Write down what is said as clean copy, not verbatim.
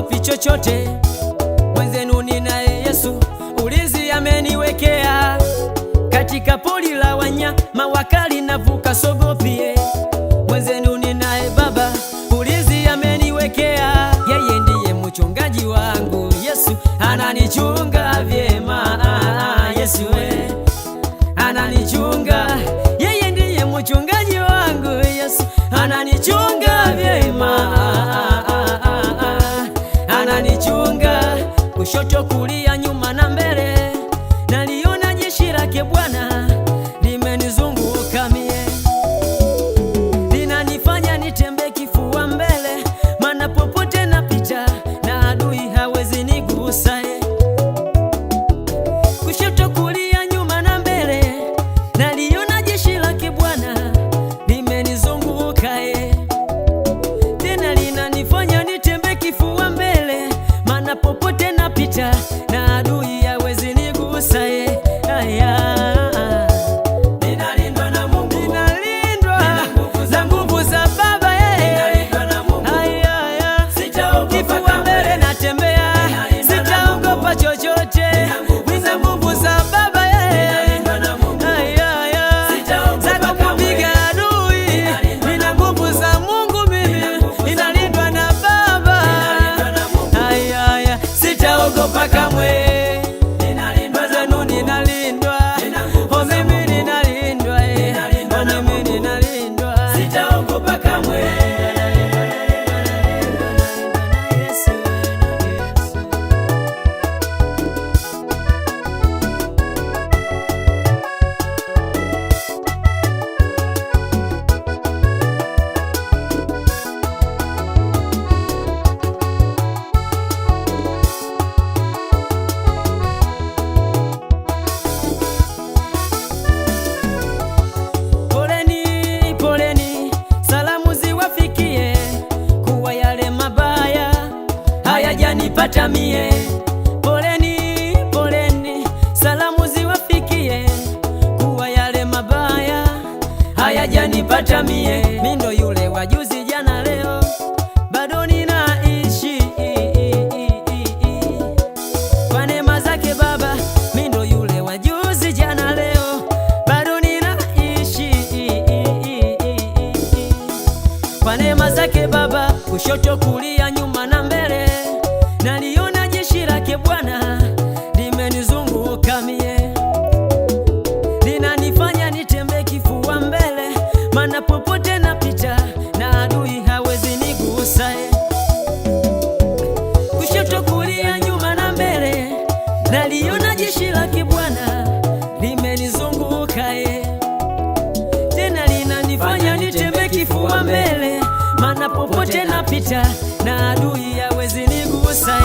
siogopi chochote, mwenzenu ninaye Yesu, ulinzi ameniwekea. Katika pori la wanyama wakali navuka, sogopie, mwenzenu ninaye Baba, ulinzi ameniwekea. Yeye ndiye mchungaji wangu, Yesu ananichunga vyema. Yesu we ananichunga, yeye ndiye mchungaji wangu, Yesu ananichunga vyema. Ananichunga kushoto, kulia, nyuma na mbele, naliona jeshi lake Bwana limenizunguka mie, linanifanya nitembe kifua mbele, maana popote napita na adui hawezi nigusa. Kushoto, kulia, nyuma na mbele, naliona jeshi lake Bwana limenizunguka, tena linanifanya nitembe kifua mbele, maana popote napita na adui hawezi nigusa. Ninalindwa na Mungu, ninalindwa na nguvu za Baba. Kifua mbele natembea, sitaogopa chochote, nina nguvu za Baba. Za kupiga adui, nina nguvu za Mungu, mimi ninalindwa na Baba. Sitaogopa kamwe. Sitaogopa kamwe. Hayajanipata mie, poleni, poleni, salamu ziwafikie, kuwa yale mabaya hayajanipata mie. Mindo yule wajuzi jana leo, bado ninaishi kwa neema zake Baba. Mindo yule wajuzi jana leo, bado ninaishi kwa neema zake Baba. Kushoto, kulia, nyuma na mbele, naliona jeshi lake Bwana limenizunguka mie, linanifanya nitembe kifua mbele, maana popote napita na adui hawezi nigusa. Kushoto, kulia, nyuma na mbele, naliona jeshi lake Bwana limenizunguka, tena linanifanya nitembe kifua mbele, maana popote napita na adui hawezi nigusa.